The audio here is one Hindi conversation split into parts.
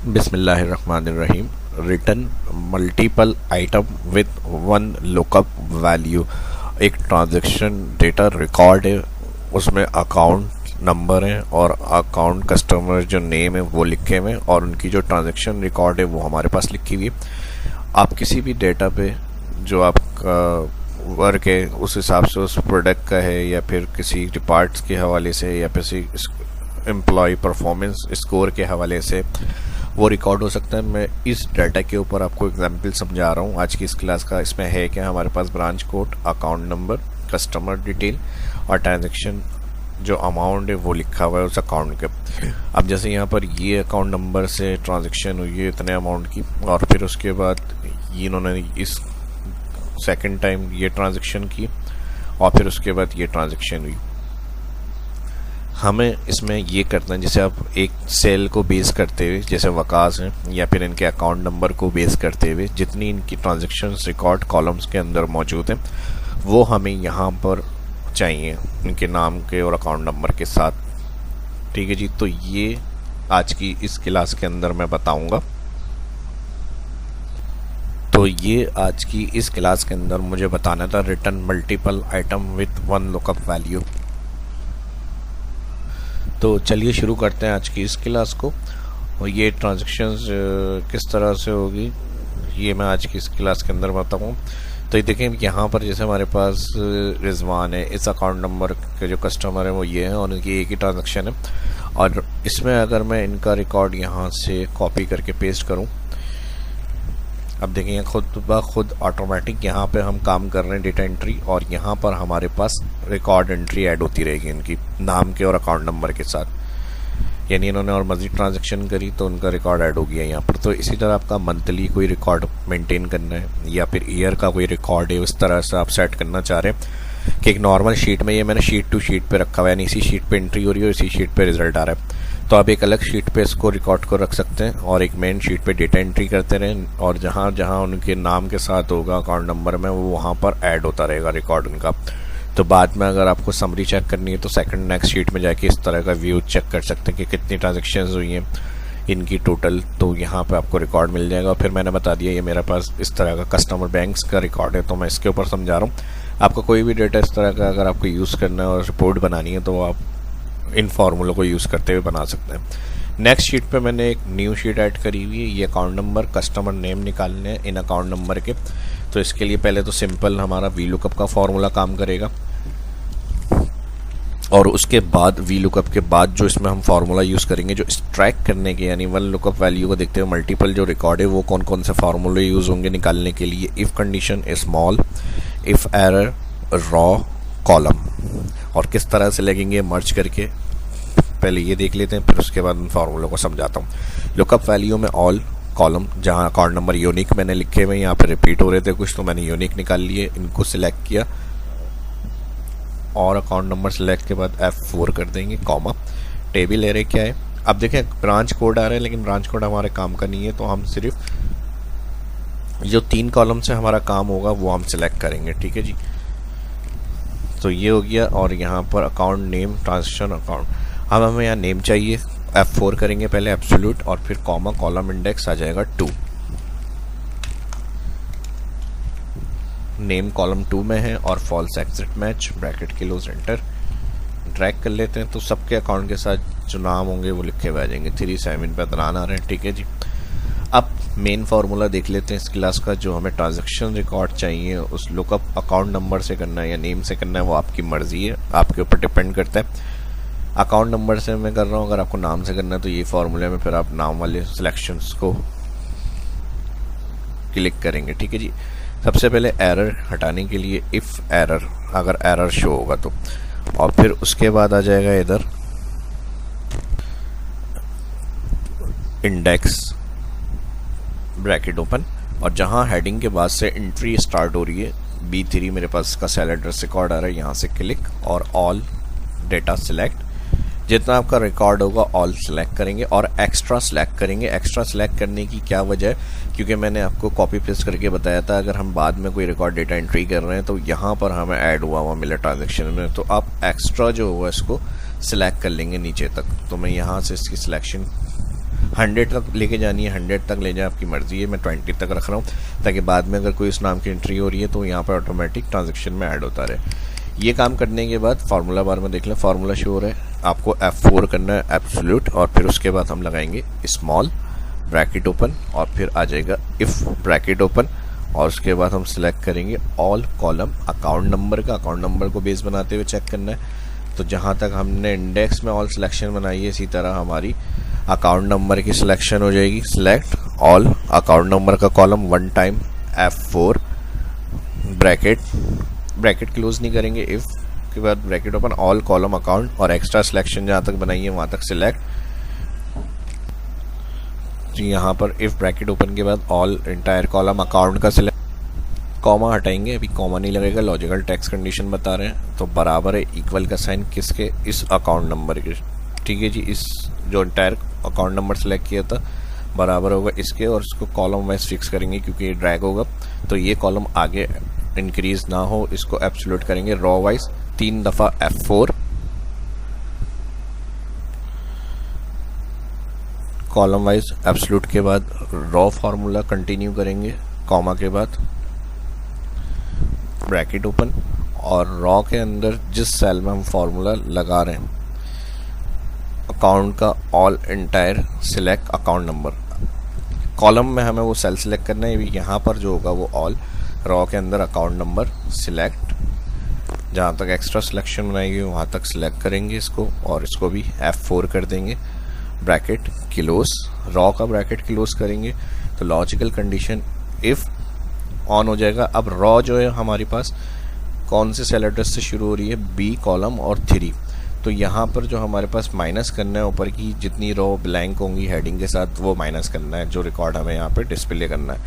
बिस्मिल्लाहिर्रहमानिर्रहीम। Return multiple item with one lookup value. एक ट्रांजैक्शन डेटा रिकॉर्ड है, उसमें अकाउंट नंबर है और अकाउंट कस्टमर जो नेम है वो लिखे हुए हैं और उनकी जो ट्रांजैक्शन रिकॉर्ड है वो हमारे पास लिखी हुई है। आप किसी भी डेटा पे जो आपका वर्क है उस हिसाब से उस प्रोडक्ट का है या फिर किसी डिपार्ट्स के हवाले से या किसी एम्प्लॉय परफॉर्मेंस स्कोर के हवाले से वो रिकॉर्ड हो सकता है। मैं इस डाटा के ऊपर आपको एग्जांपल समझा रहा हूँ आज की इस क्लास का। इसमें है क्या, हमारे पास branch code, account number, customer detail और ट्रांजैक्शन जो अमाउंट है वो लिखा हुआ है उस अकाउंट के। अब जैसे यहाँ पर ये अकाउंट नंबर से ट्रांजैक्शन हुई है इतने अमाउंट की और फिर उसके बाद इन्होंने इस सेकंड टाइम ये ट्रांजैक्शन की और फिर उसके बाद ये ट्रांजैक्शन हुई। हमें इसमें ये करना है, जैसे आप एक सेल को बेस करते हुए जैसे वकास हैं या फिर इनके अकाउंट नंबर को बेस करते हुए जितनी इनकी ट्रांजैक्शंस रिकॉर्ड कॉलम्स के अंदर मौजूद हैं वो हमें यहाँ पर चाहिए इनके नाम के और अकाउंट नंबर के साथ। ठीक है जी, तो ये आज की इस क्लास के अंदर मैं बताऊंगा। तो ये आज की इस क्लास के अंदर मुझे बताना था return multiple item with one lookup value. तो चलिए शुरू करते हैं आज की इस क्लास को। और ये ट्रांजैक्शंस किस तरह से होगी ये मैं आज की इस क्लास के अंदर बताऊँ। तो ये देखें यहाँ पर जैसे हमारे पास रिजवान है, इस अकाउंट नंबर के जो कस्टमर है वो ये है और उनकी एक ही ट्रांजैक्शन है। और इसमें अगर मैं इनका रिकॉर्ड यहाँ से कॉपी करके पेस्ट करूँ, अब देखेंगे खुद ब खुद ऑटोमेटिक यहाँ पे हम काम कर रहे हैं डेटा एंट्री और यहाँ पर हमारे पास रिकॉर्ड एंट्री ऐड होती रहेगी इनकी नाम के और अकाउंट नंबर के साथ। यानी इन्होंने और मज़ीद ट्रांजैक्शन करी तो उनका रिकॉर्ड ऐड हो गया यहाँ पर। तो इसी तरह आपका मंथली कोई रिकॉर्ड मेंटेन करना है या फिर ईयर का कोई रिकॉर्ड है, उस तरह से आप सेट करना चाह रहे हैं कि एक नॉर्मल शीट में ये मैंने शीट टू शीट पे रखा हुआ है, यानी इसी शीट पे एंट्री हो रही है और इसी शीट पे रिजल्ट आ रहा है। तो आप एक अलग शीट पे इसको रिकॉर्ड को रख सकते हैं और एक मेन शीट पे डेटा एंट्री करते रहें और जहाँ जहाँ उनके नाम के साथ होगा अकाउंट नंबर में वो वहाँ पर ऐड होता रहेगा रिकॉर्ड उनका। तो बाद में अगर आपको समरी चेक करनी है तो सेकंड नेक्स्ट शीट में जाके इस तरह का व्यू चेक कर सकते हैं कि कितनी ट्रांजेक्शन्स हुई हैं इनकी टोटल, तो यहाँ पे आपको रिकॉर्ड मिल जाएगा। फिर मैंने बता दिया ये मेरे पास इस तरह का कस्टमर बैंक्स का रिकॉर्ड है तो मैं इसके ऊपर समझा रहा हूँ। आपको कोई भी डेटा इस तरह का अगर आपको यूज़ करना है और रिपोर्ट बनानी है तो आप इन फार्मूलों को यूज़ करते हुए बना सकते हैं। नेक्स्ट शीट पे मैंने एक न्यू शीट ऐड करी हुई है, ये अकाउंट नंबर कस्टमर नेम निकालने हैं इन अकाउंट नंबर के। तो इसके लिए पहले तो सिंपल हमारा वी लुकअप का फार्मूला काम करेगा और उसके बाद वी लुकअप के बाद जो इसमें हम फार्मूला यूज़ करेंगे जो एक्सट्रैक्ट करने के, यानी वन लुकअप वैल्यू को देखते हुए मल्टीपल जो रिकॉर्ड है वो कौन कौन से फार्मूले यूज़ होंगे निकालने के लिए। If condition small, if error, raw, column और किस तरह से लगेंगे मर्ज करके पहले ये देख लेते हैं, फिर उसके बाद उन फार्मूलों को समझाता हूँ। लुकअप वैल्यू में ऑल कॉलम, जहाँ अकाउंट नंबर यूनिक मैंने लिखे हुए यहाँ पे रिपीट हो रहे थे कुछ तो मैंने यूनिक निकाल लिए, इनको सिलेक्ट किया और अकाउंट नंबर सेलेक्ट के बाद F4 कर देंगे, कॉमा। टेबल एरे क्या है, अब देखें ब्रांच कोड आ रहा है लेकिन ब्रांच कोड हमारे काम का नहीं है तो हम सिर्फ जो 3 कॉलम से हमारा काम होगा वो हम सिलेक्ट करेंगे। ठीक है जी, तो ये हो गया। और यहाँ पर अकाउंट नेम, ट्रांजैक्शन अकाउंट, अब हमें यहाँ नेम चाहिए, F4 करेंगे पहले एब्सोल्यूट और फिर कॉमा, कॉलम इंडेक्स आ जाएगा 2। नेम कॉलम 2 में है और false exact match, bracket close, enter. Drag कर लेते हैं तो सबके अकाउंट के साथ जो नाम होंगे वो लिखे हुए आ जाएंगे। 37 पे दरान आ रहे हैं। ठीक है जी, अब मेन फार्मूला देख लेते हैं इस क्लास का। जो हमें ट्रांजैक्शन रिकॉर्ड चाहिए उस लुकअप अकाउंट नंबर से करना है या नेम से करना है वो आपकी मर्जी है, आपके ऊपर डिपेंड करता है। अकाउंट नंबर से मैं कर रहा हूँ, अगर आपको नाम से करना है तो ये फार्मूले में फिर आप नाम वाले सिलेक्शंस को क्लिक करेंगे। ठीक है जी, सबसे पहले एरर हटाने के लिए इफ़ एरर, अगर एरर शो होगा तो, और फिर उसके बाद आ जाएगा इधर इंडेक्स ब्रैकेट ओपन और जहाँ हेडिंग के बाद से एंट्री स्टार्ट हो रही है B3 मेरे पास का सेल एड्रेस रिकॉर्ड आ रहा है, यहाँ से क्लिक और ऑल डेटा सिलेक्ट। जितना आपका रिकॉर्ड होगा ऑल सेलेक्ट करेंगे और एक्स्ट्रा सेलेक्ट करेंगे। एक्स्ट्रा सेलेक्ट करने की क्या वजह है, क्योंकि मैंने आपको कॉपी पेस्ट करके बताया था अगर हम बाद में कोई रिकॉर्ड डेटा एंट्री कर रहे हैं तो यहाँ पर हमें ऐड हुआ मिले ट्रांजैक्शन में, तो आप एक्स्ट्रा जो होगा इसको सिलेक्ट कर लेंगे नीचे तक। तो मैं यहाँ से इसकी सिलेक्शन 100 तक लेके जानी है 100 तक ले जाए, आपकी मर्जी है। मैं 20 तक रख रहा हूँ ताकि बाद में अगर कोई इस नाम की एंट्री हो रही है तो यहाँ पर ऑटोमेटिक ट्रांजेक्शन में ऐड होता रहे। ये काम करने के बाद फार्मूला बार में देख लें, फार्मूला शो हो रहा है, आपको F4 करना है एब्सोल्यूट, और फिर उसके बाद हम लगाएंगे स्मॉल ब्रैकेट ओपन और फिर आ जाएगा इफ़ ब्रैकेट ओपन, और उसके बाद हम सिलेक्ट करेंगे ऑल कॉलम अकाउंट नंबर का। अकाउंट नंबर को बेस बनाते हुए चेक करना है। तो जहाँ तक हमने इंडेक्स में ऑल सिलेक्शन बनाई है, इसी तरह हमारी अकाउंट नंबर की सिलेक्शन हो जाएगी। सिलेक्ट ऑल अकाउंट नंबर का column, 1 time F4 bracket close नहीं करेंगे, इफ़ के बाद bracket open all column account, और एक्स्ट्रा सिलेक्शन जहाँ तक बनाई है वहाँ तक सिलेक्ट। तो यहाँ पर इफ़ ब्रैकेट ओपन के बाद ऑल इंटायर कॉलम अकाउंट का सिलेक्ट, कॉमा हटाएंगे, अभी कॉमा नहीं लगेगा, लॉजिकल टेक्स्ट कंडीशन बता रहे हैं। तो बराबर है इक्वल का साइन किसके, इस अकाउंट नंबर के, ठीक है जी। इस जो इंटायर अकाउंट नंबर सेलेक्ट किया था बराबर होगा इसके, और इसको कॉलम वाइज फिक्स करेंगे क्योंकि ये ड्रैग होगा तो ये कॉलम आगे इंक्रीज ना हो, इसको एब्सोल्यूट करेंगे। रॉ वाइज 3 दफ़ा F4, कॉलम वाइज एब्सोल्यूट के बाद रॉ फार्मूला कंटिन्यू करेंगे, कॉमा के बाद ब्रैकेट ओपन, और रॉ के अंदर जिस सेल में हम फार्मूला लगा रहे हैं अकाउंट का all entire select account number, column में हमें वो सेल सिलेक्ट करना है, यहाँ पर जो होगा वो ऑल, रॉ के अंदर अकाउंट नंबर सिलेक्ट, जहाँ तक एक्स्ट्रा सिलेक्शन बनाएगी वहाँ तक सिलेक्ट करेंगे इसको, और इसको भी F4 कर देंगे। ब्रैकेट क्लोज, रॉ का ब्रैकेट क्लोज करेंगे तो लॉजिकल कंडीशन इफ़ ऑन हो जाएगा। अब रॉ जो है हमारे पास कौन से सेल एड्रेस से शुरू हो रही है, B कॉलम और 3। तो यहाँ पर जो हमारे पास माइनस करना है, ऊपर की जितनी रॉ ब्लैंक होंगी हेडिंग के साथ वो माइनस करना है, जो रिकॉर्ड हमें यहाँ पर डिस्प्ले करना है।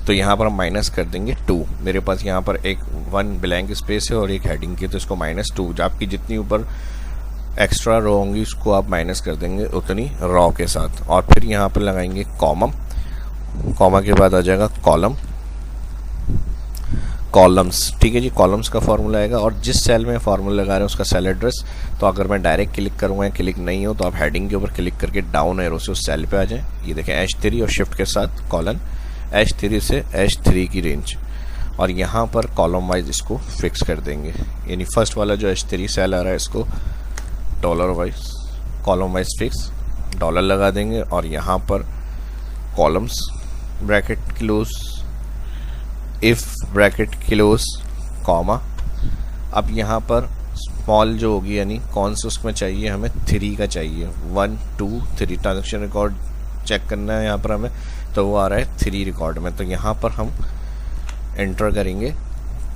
तो यहाँ पर हम माइनस कर देंगे 2। मेरे पास यहाँ पर एक 1 ब्लैंक स्पेस है और एक हेडिंग की, तो इसको -2, आपकी जितनी ऊपर एक्स्ट्रा रॉ होंगी उसको आप माइनस कर देंगे उतनी रॉ के साथ, और फिर यहाँ पर लगाएंगे कॉमा, कॉमा के बाद आ जाएगा कॉलम्स, ठीक है जी। कॉलम्स का फार्मूला आएगा, और जिस सेल में फार्मूला लगा रहे हैं उसका सेल एड्रेस। तो अगर मैं डायरेक्ट क्लिक करूँगा, क्लिक नहीं हो तो आप हेडिंग के ऊपर क्लिक करके डाउन एरो से उस सेल पे आ जाएं। ये देखें H3 और शिफ्ट के साथ कॉलन, H3 से H3 की रेंज, और यहाँ पर कॉलम वाइज इसको फिक्स कर देंगे। यानी फर्स्ट वाला जो H3 सेल आ रहा है इसको dollar wise column wise fix dollar लगा देंगे, और यहाँ पर columns bracket close, if bracket close comma. अब यहाँ पर स्मॉल जो होगी यानी कौन से उसमें चाहिए, हमें 3 का चाहिए, 1 2 3 ट्रांजेक्शन रिकॉर्ड चेक करना है यहाँ पर हमें, तो वो आ रहा है 3 रिकॉर्ड में। तो यहाँ पर हम एंटर करेंगे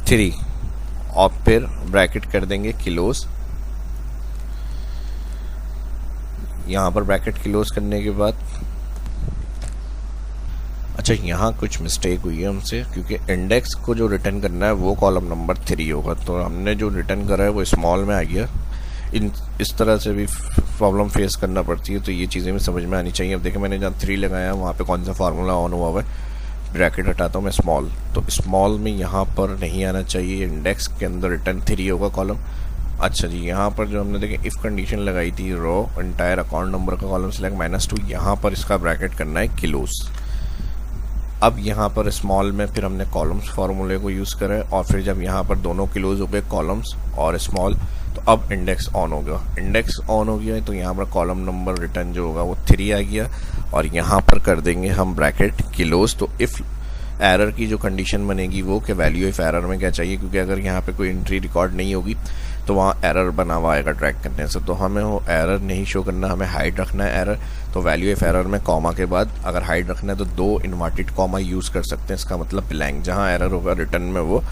3 और फिर ब्रैकेट कर देंगे क्लोज। यहाँ पर ब्रैकेट क्लोज करने के बाद, अच्छा यहाँ कुछ मिस्टेक हुई है हमसे, क्योंकि इंडेक्स को जो रिटर्न करना है वो कॉलम नंबर 3 होगा, तो हमने जो रिटर्न करा है वो स्मॉल में आ गया। इस तरह से भी प्रॉब्लम फेस करना पड़ती है, तो ये चीज़ें भी समझ में आनी चाहिए। अब देखिए मैंने जहाँ 3 लगाया वहाँ पे कौन सा फार्मूला ऑन हुआ हुआ है, ब्रैकेट हटाता हूँ मैं स्मॉल, तो स्मॉल में यहाँ पर नहीं आना चाहिए, इंडेक्स के अंदर रिटर्न 3 होगा कॉलम। अच्छा जी, यहाँ पर जो हमने देखे इफ़ कंडीशन लगाई थी, रॉ इंटायर अकाउंट नंबर का कॉलम सिलेक्ट -2, यहाँ पर इसका ब्रैकेट करना है क्लोज। अब यहाँ पर स्मॉल में फिर हमने कॉलम्स फार्मूले को यूज़ करा है, और फिर जब यहाँ पर दोनों क्लोज हो गए कॉलम्स और स्मॉल, तो अब इंडेक्स ऑन होगा। इंडेक्स ऑन हो गया तो यहाँ पर कॉलम नंबर रिटर्न जो होगा वो 3 आ गया, और यहाँ पर कर देंगे हम ब्रैकेट क्लोज। तो इफ़ एरर की जो कंडीशन बनेगी वो कि वैल्यू इफ़ एरर में क्या चाहिए, क्योंकि अगर यहाँ पे कोई एंट्री रिकॉर्ड नहीं होगी तो वहाँ एरर बना हुआ आएगा ट्रैक करने से, तो हमें वो एरर नहीं शो करना, हमें हाइड रखना है एरर। तो वैल्यू इफ़ एरर में कॉमा के बाद अगर हाइड रखना है तो 2 इन्वर्टेड कॉमा यूज़ कर सकते हैं, इसका मतलब ब्लैंक, जहाँ एरर होगा रिटर्न में वो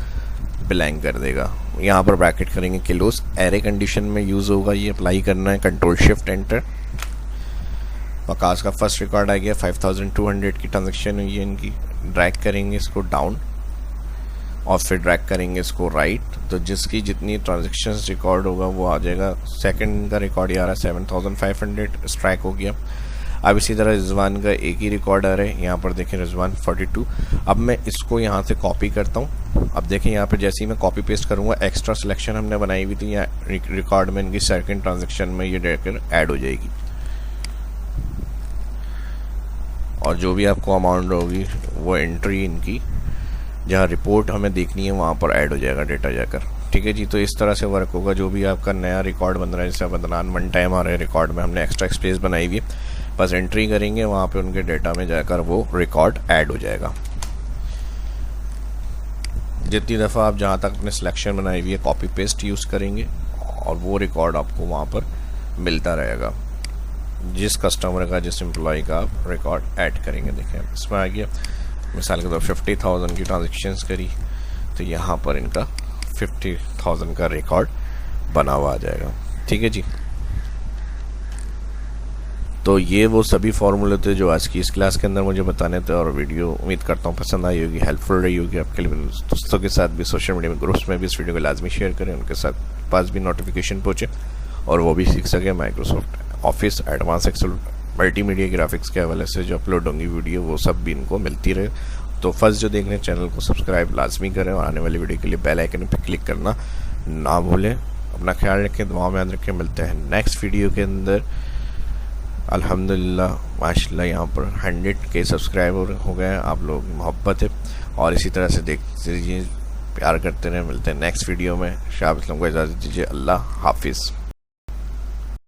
ब्लैंक कर देगा। यहाँ पर ब्रैकेट करेंगे क्लोज, एरे कंडीशन में यूज़ होगा, ये अप्लाई करना है, कंट्रोल शिफ्ट एंटर। वकास का फर्स्ट रिकॉर्ड आ गया, 5200 की ट्रांजेक्शन हुई है इनकी। ड्रैग करेंगे इसको डाउन और फिर ड्रैग करेंगे इसको राइट, तो जिसकी जितनी ट्रांजेक्शन्स रिकॉर्ड होगा वो आ जाएगा। सेकंड का रिकॉर्ड ये आ रहा है 7500 स्ट्राइक हो गया। अब इसी तरह रिजवान का एक ही रिकॉर्ड आ रहा है, यहाँ पर देखें रिजवान 42। अब मैं इसको यहाँ से कॉपी करता हूँ। अब देखें यहाँ पर जैसे ही मैं कॉपी पेस्ट करूँगा, एक्स्ट्रा सिलेक्शन हमने बनाई हुई थी यहाँ रिकॉर्ड में, इनकी सेकंड ट्रांजेक्शन में ये डायरेक्ट ऐड हो जाएगी। और जो भी आपको अमाउंट होगी वो एंट्री इनकी जहाँ रिपोर्ट हमें देखनी है वहाँ पर ऐड हो जाएगा डेटा जाकर। ठीक है जी। तो इस तरह से वर्क होगा। जो भी आपका नया रिकॉर्ड बन रहा है, जैसे बदनान वन टाइम आ रहे हैं रिकॉर्ड में, हमने एक्स्ट्रा स्पेस बनाई हुई है, बस एंट्री करेंगे वहाँ पे उनके डेटा में जाकर वो रिकॉर्ड ऐड हो जाएगा। जितनी दफ़ा आप जहाँ तक अपने सिलेक्शन बनाई हुई है कॉपी पेस्ट यूज़ करेंगे और वो रिकॉर्ड आपको वहाँ पर मिलता रहेगा, जिस कस्टमर का, जिस एम्प्लॉय का आप रिकॉर्ड ऐड करेंगे। देखें इसमें आ गया, मिसाल के तौर 50,000 की ट्रांजेक्शन्स करी तो यहाँ पर इनका 50,000 का रिकॉर्ड बना हुआ आ जाएगा। ठीक है जी। तो ये वो सभी फार्मूले थे जो आज की इस क्लास के अंदर मुझे बताने थे, और वीडियो उम्मीद करता हूँ पसंद आई होगी, हेल्पफुल रही होगी आपके लिए। दोस्तों के साथ भी सोशल मीडिया में ग्रुप्स में भी इस वीडियो को लाजमी शेयर करें, उनके साथ पास भी नोटिफिकेशन पहुँचे और वो भी सीख सके Microsoft Office, advance Excel, multimedia graphics के हवाले से जो अपलोड होंगी वीडियो वो सब भी इनको मिलती रहे। तो फर्स्ट जो देख रहे हैं चैनल को सब्सक्राइब लाजमी करें और आने वाली वीडियो के लिए बेल आइकन पर क्लिक करना ना भूलें। अपना ख्याल रखें, दुआ में याद रखें। मिलते हैं नेक्स्ट वीडियो के अंदर। अल्हम्दुलिल्लाह माशाल्लाह यहाँ पर 100K सब्सक्राइबर हो गए हैं। आप लोग मोहब्बत है और इसी तरह से देखते रहिए, प्यार करते रहें। मिलते हैं नेक्स्ट वीडियो में। शाह इस्लाम को इजाज़त दीजिए। अल्लाह हाफिज़।